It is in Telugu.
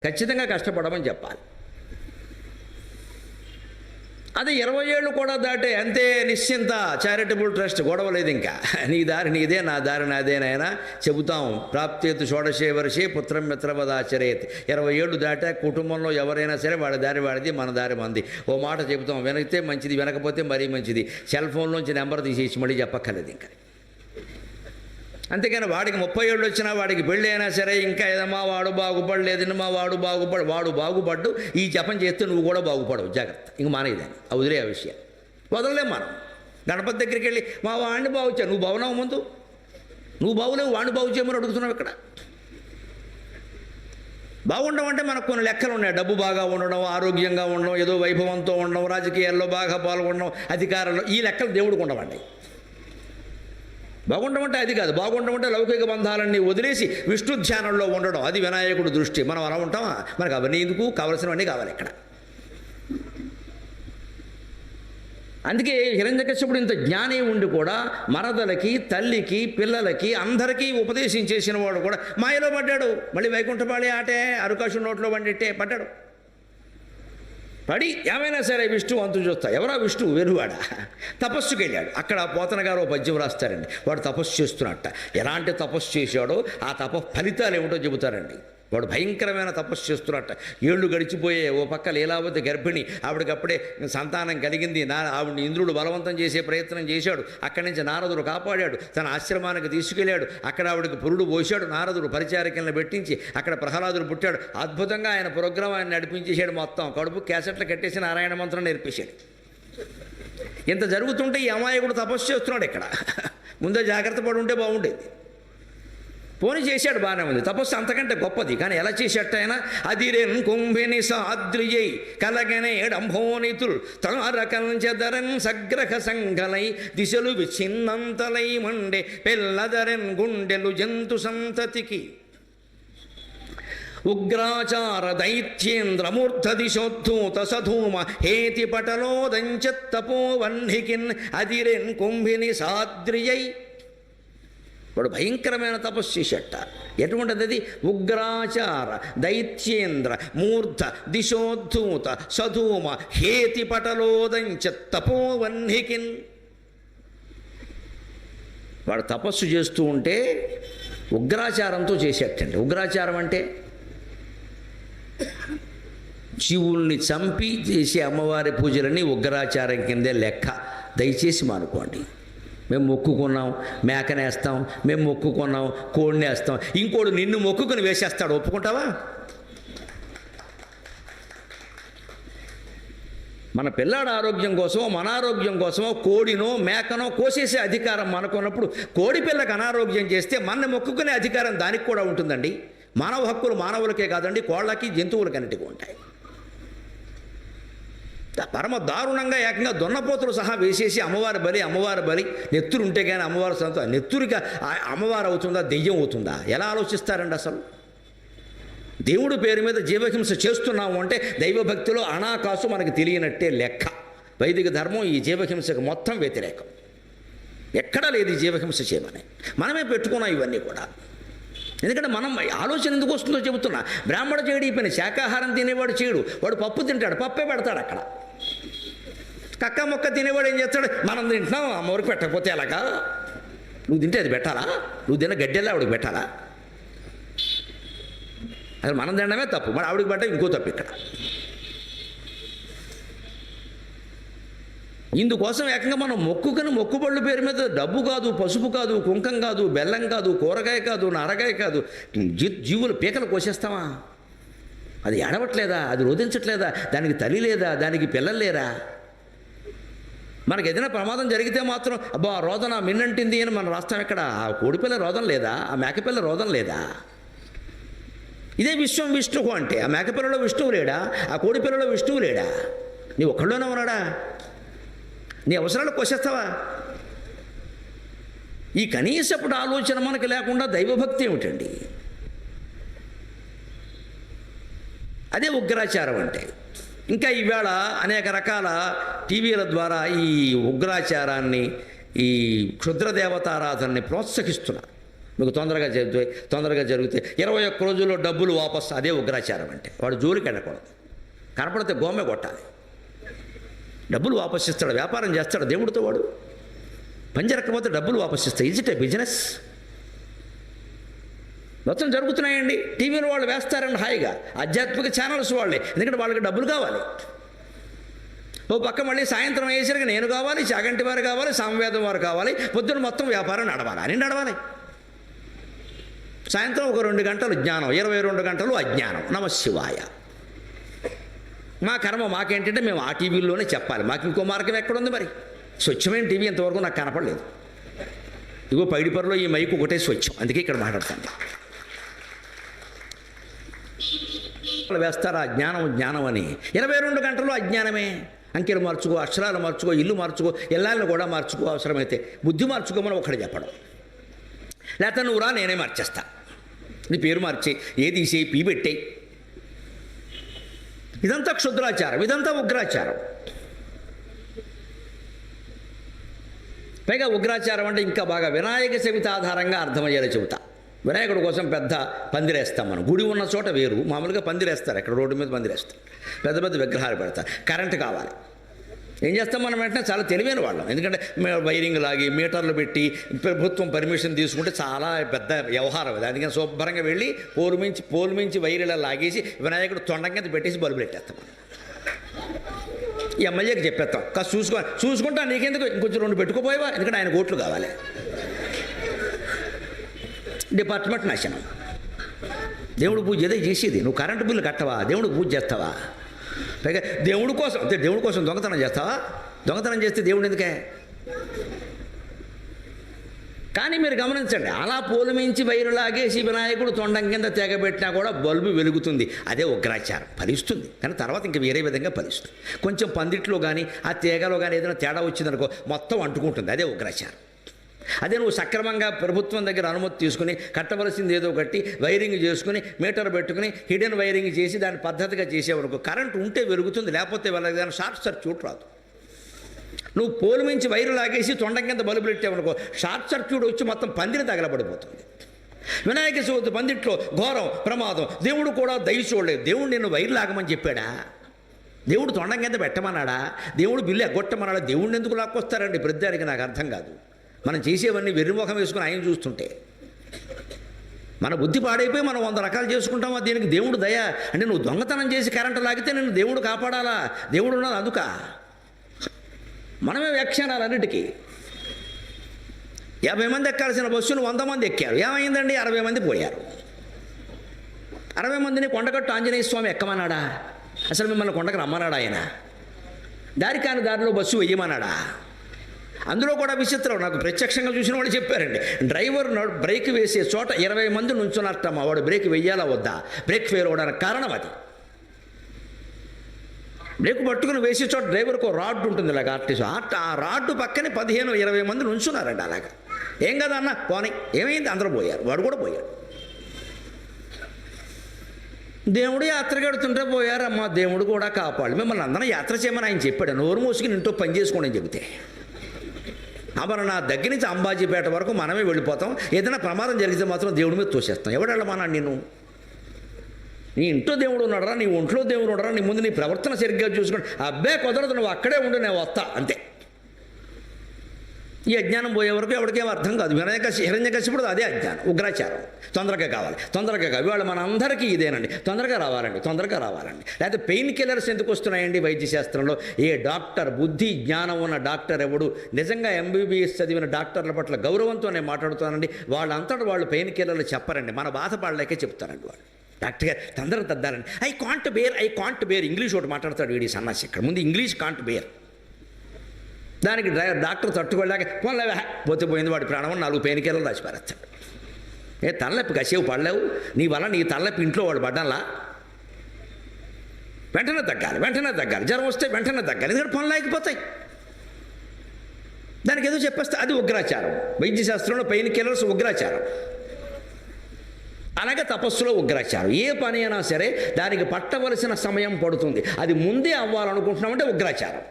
ఖచ్చితంగా కష్టపడమని చెప్పాలి. అది 20 ఏళ్ళు కూడా దాటే అంతే నిశ్చింత చారిటబుల్ ట్రస్ట్, గొడవ లేదు ఇంకా. నీ దారి నీదే, నా దారి నాదేనైనా చెబుతాం. ప్రాప్తేతు షోడశే వర్షే పుత్రం మిత్రవదాచరేత్. 20 ఏళ్ళు దాటా కుటుంబంలో ఎవరైనా సరే వాడి దారి వాడిది, మన దారి మంది. ఓ మాట చెబుతాం, వినగితే మంచిది, వినకపోతే మరీ మంచిది. సెల్ ఫోన్లోంచి నెంబర్ తీసేసి మళ్ళీ చెప్పక్కర్లేదు ఇంకా. అంతేకాని వాడికి 30 ఏళ్ళు వచ్చినా వాడికి పెళ్ళి అయినా సరే ఇంకా ఏదమ్మా వాడు బాగుపడలేదని వాడు బాగుపడ్డు ఈ జపం చేస్తే నువ్వు కూడా బాగుపడవు, జాగ్రత్త, ఇంక మానేదాన్ని వదిలే ఆ విషయం వదలలేం మనం. గణపతి దగ్గరికి వెళ్ళి మా వాడిని బాగుచా, నువ్వు బాగున్నావు, ముందు నువ్వు బాగులేవు, వాడిని బాగు చేయమని అడుగుతున్నావు. ఇక్కడ బాగుండడం అంటే మనకు కొన్ని లెక్కలు ఉన్నాయి. డబ్బు బాగా ఉండడం, ఆరోగ్యంగా ఉండడం, ఏదో వైభవంతో ఉండడం, రాజకీయాల్లో బాగా పాల్గొనడం, అధికారంలో, ఈ లెక్కలు దేవుడికి ఉండవండి. బాగుండడం అంటే అది కాదు. బాగుండడం అంటే లౌకిక బంధాలన్నీ వదిలేసి విష్ణు ధ్యానంలో ఉండడం, అది వినాయకుడు దృష్టి. మనం అలా ఉంటామా? మనకు అవన్నీ ఎందుకు, కావలసినవన్నీ కావాలి ఇక్కడ. అందుకే హిరణ్యకశ్యపుడు ఇంత జ్ఞాని ఉండి కూడా మరదలకి, తల్లికి, పిల్లలకి, అందరికీ ఉపదేశం చేసిన వాడు కూడా మాయలో పడ్డాడు. మళ్ళీ వైకుంఠపాళి ఆటే, అరుకాశు నోట్లో పడ్డాడు. పడి ఏమైనా సరే విష్ణు అంతు చూస్తా. ఎవరా విష్ణు? వెలువాడ. తపస్సుకి వెళ్ళాడు. అక్కడ పోతన గారు ఓ పద్యం రాస్తారండి. వాడు తపస్సు చేస్తున్నట్ట. ఎలాంటి తపస్సు చేశాడో ఆ ఫలితాలు ఏమిటో చెబుతారండి. వాడు భయంకరమైన తపస్సు చేస్తున్నట్ట. ఏళ్ళు గడిచిపోయే. ఓ పక్క లీలావతి గర్భిణి, ఆవిడకప్పుడే సంతానం కలిగింది. ఆవిడని ఇంద్రుడు బలవంతం చేసే ప్రయత్నం చేశాడు. అక్కడి నుంచి నారదుడు కాపాడాడు, తన ఆశ్రమానికి తీసుకెళ్ళాడు. అక్కడ ఆవిడకి పురుడు పోశాడు. నారదుడు పరిచారికలను పెట్టించి అక్కడ ప్రహ్లాదుడు పుట్టాడు. అద్భుతంగా ఆయన ప్రోగ్రాం ఆయన నడిపించేశాడు. మొత్తం కడుపు క్యాసెట్లు కట్టేసి నారాయణ మంత్రం నేర్పించాడు. ఇంత జరుగుతుంటే ఈ అమాయకుడు తపస్సు చేస్తున్నాడు ఇక్కడ. ముందే జాగ్రత్త పడి ఉంటే బాగుండేది. పోనీ చేశాడు, బాగానే ఉంది. తపస్సు అంతకంటే గొప్పది. కానీ ఎలా చేసేట ఆయన? అదిరెన్ కుంభిని సాద్రియై కలగనేడంభోనితుల్ తారకంచెదరన్ సగ్రహ సంగలై దిశలు విచ్ఛిన్నంతలై మండే పెల్లదరెన్ గుండెలు జంతు సంతతికి ఉగ్రాచార దైత్యేంద్రమూర్ధ దిశోద్ధూత సధూమ హేతి పటలోదంచత్తపో వహ్నికిన్ అదిరెన్ కుంభిని సాద్రియై. వాడు భయంకరమైన తపస్సు చేసేట. ఎటువంటిది అది? ఉగ్రాచార దైత్యేంద్ర మూర్ధ దిశోద్ధూత సధూమ హేతి పటలోదంచ తపోవహ్నికిన్. వాడు తపస్సు చేస్తూ ఉంటే ఉగ్రాచారంతో చేసేటండి. ఉగ్రాచారం అంటే జీవుల్ని చంపి చేసే అమ్మవారి పూజలన్నీ ఉగ్రాచారం కిందే లెక్క. దయచేసి మానుకోండి. మేము మొక్కుకున్నాం మేకనేస్తాం, మేము మొక్కుకున్నాం కోడినేస్తాం, ఇంకోడు నిన్ను మొక్కుకుని వేసేస్తాడు, ఒప్పుకుంటావా? మన పిల్లాడు ఆరోగ్యం కోసమో మన ఆరోగ్యం కోసమో కోడినో మేకనో కోసేసే అధికారం మనకున్నప్పుడు కోడి పిల్లకి అనారోగ్యం చేస్తే మన మొక్కుకునే అధికారం దానికి కూడా ఉంటుందండి. మానవ హక్కులు మానవులకే కాదండి, కోళ్ళకి జంతువులకి అన్నిటికీ ఉంటాయి. పరమ దారుణంగా ఏకంగా దున్నపోతులు సహా వేసేసి అమ్మవారి బలి నెత్తురు ఉంటే కానీ అమ్మవారి సంత నెత్తురిగా అమ్మవారు అవుతుందా, దెయ్యం అవుతుందా? ఎలా ఆలోచిస్తారండి అసలు? దేవుడి పేరు మీద జీవహింస చేస్తున్నాము అంటే దైవభక్తిలో అనాకాసు మనకు తెలియనట్టే లెక్క. వైదిక ధర్మం ఈ జీవహింసకు మొత్తం వ్యతిరేకం. ఎక్కడా లేదు ఈ జీవహింస చేయమని. మనమే పెట్టుకున్నాం ఇవన్నీ కూడా. ఎందుకంటే మనం ఆలోచన ఎందుకు వస్తుందో చెబుతున్నా. బ్రాహ్మణ చేయడు ఈ పని. శాకాహారం తినేవాడు చేయడు. వాడు పప్పు తింటాడు, పప్పే పెడతాడు అక్కడ. కక్క మొక్క తినేవాడు ఏం చేస్తాడు? మనం తింటున్నాం, అమ్మవారికి పెట్టకపోతే ఎలాగా? నువ్వు తింటే అది పెట్టాలా? నువ్వు తిన్న గడ్డెల్లా ఆవిడకి పెట్టాలా? అసలు మనం తినడమే తప్పు, మరి ఆవిడకి పెట్ట ఇంకో తప్పు ఇక్కడ. ఇందుకోసం ఏకంగా మనం మొక్కుబళ్ళు పేరు మీద డబ్బు కాదు, పసుపు కాదు, కుంకం కాదు, బెల్లం కాదు, కూరగాయ కాదు, నరగాయ కాదు, జీవులు పీకలు కోసేస్తామా? అది ఏడవట్లేదా? అది రోధించట్లేదా? దానికి తల్లి లేదా? దానికి పిల్లలు లేరా? మనకు ఏదైనా ప్రమాదం జరిగితే మాత్రం అబ్బా రోదన మిన్నంటింది అని మనం రాస్తాం. ఎక్కడ? ఆ కోడిపిల్ల రోదన లేదా? ఆ మేకపిల్ల రోదన లేదా? ఇదే విష్ణువు అంటే ఆ మేకపిల్లలో విష్ణువు లేడా? ఆ కోడిపిల్లలో విష్ణువు లేడా? నీ ఒక్కళ్ళోనే ఉన్నాడా? నీ అవసరాలు కోసేస్తావా? ఈ కనీసప్పుడు ఆలోచన మనకు లేకుండా దైవభక్తి ఏమిటండి? అదే ఉగ్రాచారం అంటే. ఇంకా ఈవేళ అనేక రకాల టీవీల ద్వారా ఈ ఉగ్రాచారాన్ని, ఈ క్షుద్ర దేవతారాధనని ప్రోత్సహిస్తున్నారు. మీకు తొందరగా జరిగితే 21 రోజుల్లో డబ్బులు వాపసు, అదే ఉగ్రాచారం అంటే. వాడు జోలికి వెళ్ళకూడదు, కనపడితే గోమె కొట్టాలి. డబ్బులు వాపసు ఇస్తాడు, వ్యాపారం చేస్తాడు దేవుడితో వాడు. పని జరగకపోతే డబ్బులు వాపసు ఇస్తాడు. Is it A business? మొత్తం జరుగుతున్నాయండి. టీవీలో వాళ్ళు వేస్తారండి హాయిగా, ఆధ్యాత్మిక ఛానల్స్ వాళ్ళే, ఎందుకంటే వాళ్ళకి డబ్బులు కావాలి. ఓ పక్క మళ్ళీ సాయంత్రం అయ్యేసరికి నేను కావాలి, చాగంటి వారు కావాలి, సామవేదం వారు కావాలి, పొద్దున మొత్తం వ్యాపారం నడవాలి, అని నడవాలి. సాయంత్రం ఒక 2 గంటలు జ్ఞానం, 22 గంటలు అజ్ఞానం. నమశివాయ. మా కర్మ మాకేంటంటే మేము ఆ టీవీల్లోనే చెప్పాలి, మాకు ఇంకో మార్గం ఎక్కడుంది మరి? స్వచ్ఛమైన టీవీ ఇంతవరకు నాకు కనపడలేదు. ఇగో పైడిపరలో ఈ మైకు ఒకటే స్వచ్ఛం, అందుకే ఇక్కడ మాట్లాడతాను. వేస్తారా జ్ఞానం అని? 22 గంటలు అజ్ఞానమే. అంకెలు మార్చుకో, అక్షరాలు మార్చుకో, ఇల్లు మార్చుకో, ఎల్లాలను కూడా మార్చుకో, అవసరమైతే బుద్ధి మార్చుకోమని ఒకటి చెప్పడం. లేకపోతే నువ్వు రా నేనే మార్చేస్తా, నీ పేరు మార్చి ఏ తీసేయి పీ పెట్టేయి. ఇదంతా క్షుద్రాచారం, ఇదంతా ఉగ్రాచారం. పైగా ఉగ్రాచారం అంటే ఇంకా బాగా వినాయక చవితి ఆధారంగా అర్థమయ్యేలా చెబుతా. వినాయకుడి కోసం పెద్ద పందిరేస్తాం మనం. గుడి ఉన్న చోట వేరు, మామూలుగా పందిరేస్తారు, ఎక్కడ రోడ్డు మీద పందిరేస్తారు, పెద్ద పెద్ద విగ్రహాలు పెడతారు. కరెంటు కావాలి, ఏం చేస్తాం మనం వెంటనే? చాలా తెలివైన వాళ్ళం, ఎందుకంటే వైరింగ్ లాగి మీటర్లు పెట్టి ప్రభుత్వం పర్మిషన్ తీసుకుంటే చాలా పెద్ద వ్యవహారం అది. అందుకని శుభ్రంగా వెళ్ళి పోలు మించి వైర్లా లాగేసి వినాయకుడు తొండం కింద పెట్టేసి బల్బులు పెట్టేస్తాం. ఈ ఎమ్మెల్యేకి చెప్పేస్తాం, కాస్త చూసుకుంటా, నీకెందుకు ఇంకొంచెం 2 పెట్టుకోపోయావా, ఎందుకంటే ఆయన ఓట్లు కావాలి. డిపార్ట్మెంట్ నాశనం. దేవుడు పూజ ఏదో చేసేది, నువ్వు కరెంటు బిల్లు కట్టవా, దేవుడు పూజ చేస్తావా? పైగా దేవుడి కోసం దొంగతనం చేస్తావా? దొంగతనం చేస్తే దేవుడు ఎందుకే? కానీ మీరు గమనించండి, అలా పోలు మించి వైరు లాగేసి వినాయకుడు తొండం కింద తెగబెట్టినా కూడా బల్బు వెలుగుతుంది, అదే ఉగ్రాచారం. ఫలిస్తుంది, కానీ తర్వాత ఇంకా వేరే విధంగా ఫలిస్తుంది. కొంచెం పందిట్లో కానీ ఆ తీగలో కానీ ఏదైనా తేడా వచ్చిందనుకో మొత్తం అంటుకుంటుంది, అదే ఉగ్రాచారం. అదే నువ్వు సక్రమంగా ప్రభుత్వం దగ్గర అనుమతి తీసుకుని కట్టవలసింది ఏదో కట్టి వైరింగ్ చేసుకుని మీటర్ పెట్టుకుని హిడెన్ వైరింగ్ చేసి దాన్ని పద్ధతిగా చేసేవరకు కరెంటు ఉంటే వెలుగుతుంది, లేకపోతే వెళ్ళదు. కానీ షార్ట్ సర్క్యూట్ రాదు. నువ్వు పోలు మించి వైరు లాగేసి తొండం కింద బల్బులు పెట్టావనుకో షార్ట్ సర్క్యూట్ వచ్చి మొత్తం పందిరి తగలబడిపోతుంది. వినాయక చవితి పందిట్లో ఘోరం ప్రమాదం. దేవుడు కూడా దయ చూడలేదు. దేవుడు నిన్ను వైరు లాగమని చెప్పాడా? దేవుడు తొండం కింద పెట్టమన్నాడా? దేవుడు బిల్లు ఎగ్గొట్టమన్నాడా? దేవుడిని ఎందుకు లాక్కొస్తారండి ప్రతిదానికి? నాకు అర్థం కాదు. మనం చేసేవన్నీ వెర్రిముఖం వేసుకుని ఆయన చూస్తుంటే మన బుద్ధి పాడైపోయి మనం 100 రకాలు చేసుకుంటామా? దీనికి దేవుడు దయ అంటే నువ్వు దొంగతనం చేసి కరెంటు లాగితే నిన్ను దేవుడు కాపాడాలా? దేవుడు ఉన్నది అందుక. మనమే వ్యాఖ్యానాలు అన్నిటికీ. 50 మంది ఎక్కాల్సిన బస్సును 100 మంది ఎక్కారు. ఏమైందండి? 60 మంది పోయారు. 60 మందిని కొండగట్టు ఆంజనేయ స్వామి ఎక్కమన్నాడా? అసలు మిమ్మల్ని కొండకు రమ్మన్నాడా ఆయన? దారి కాని దారిలో బస్సు వెయ్యమన్నాడా? అందులో కూడా విచిత్రం, నాకు ప్రత్యక్షంగా చూసిన వాళ్ళు చెప్పారండి. డ్రైవర్ బ్రేక్ వేసే చోట 20 మంది నుంచున్నట్టమ్మా, వాడు బ్రేక్ వెయ్యాలా వద్దా? బ్రేక్ ఫెయిల్ అవడానికి కారణం అది. బ్రేక్ పట్టుకుని వేసే చోట డ్రైవర్కు రాడ్ ఉంటుంది, ఇలాగ ఆర్టీసీ ఆ రాడ్డు పక్కనే 15-20 మంది నుంచున్నారండి. అలాగా ఏం కదా అన్న పోనీ, ఏమైంది? అందరూ పోయారు, వాడు కూడా పోయాడు. దేవుడు యాత్ర కడుతుంటే పోయారమ్మా, దేవుడు కూడా కాపాడు. మిమ్మల్ని అందరం యాత్ర చేయమని ఆయన చెప్పాడు. నోరు మూసుకుని ఇంట్లో పని చేసుకోండి అని చెబితే మరి నా దగ్గర నుంచి అంబాజీపేట వరకు మనమే వెళ్ళిపోతాం. ఏదైనా ప్రమాదం జరిగితే మాత్రం దేవుడి మీద తోసేస్తాం. ఎవడు వెళ్ళమన్నాడు నిన్ను? నీ ఇంట్లో దేవుడు ఉన్నాడరా, నీ ఒంట్లో దేవుడు ఉన్నాడరా, నీ ముందు నీ ప్రవర్తన సరిగ్గా చూసుకుని అబ్బే కుదరదు, నువ్వు అక్కడే ఉండు, నేను వస్తా అంతే. ఈ అజ్ఞానం పోయే వరకు ఎవరికేం అర్థం కాదు. హిరణ్యకశిపుడు అదే అజ్ఞానం, ఉగ్రాచారం. తొందరగా కావాలి. ఇవాళ మన అందరికీ ఇదేనండి, తొందరగా రావాలండి. లేకపోతే పెయిన్ కిల్లర్స్ ఎందుకు వస్తున్నాయండి వైద్య శాస్త్రంలో? ఏ డాక్టర్, బుద్ధి జ్ఞానం ఉన్న డాక్టర్ ఎవడు నిజంగా MBBS చదివిన డాక్టర్ల పట్ల గౌరవంతో నేను మాట్లాడుతానండి. వాళ్ళంతటా వాళ్ళు పెయిన్ కిల్లర్లు చెప్పరండి, మన బాధపడలేకే చెప్తారండి వాళ్ళు. డాక్టర్ గారు తొందరగా తద్దారండి. ఐ కాంట్ బేర్ ఇంగ్లీష్ ఒకటి మాట్లాడతాడు వీడి సన్నాసి. ఇక్కడ ముందు ఇంగ్లీష్ కాంట్ బేర్, దానికి డాక్టర్ తట్టుకోలేక పోతే పోయింది వాడి ప్రాణం 4 పెయిన్ కిల్లర్లు రాసి పారేస్తాడు. తలనొప్పి కసేపు పడలేవు, నీ వల్ల నీ తలనొప్పి ఇంట్లో వాడు పడ్డాలా? వెంటనే తగ్గాలి. జ్వరం వస్తే వెంటనే తగ్గాలి, ఎందుకంటే పనులు ఆగిపోతాయి. దానికి ఏదో చెప్పేస్తే అది ఉగ్రాచారం. వైద్య శాస్త్రంలో పెయిన్ కిల్లర్స్ ఉగ్రాచారం. అలాగే తపస్సులో ఉగ్రాచారం. ఏ పని అయినా సరే దానికి పట్టవలసిన సమయం పడుతుంది, అది ముందే అవ్వాలనుకుంటున్నామంటే ఉగ్రాచారం.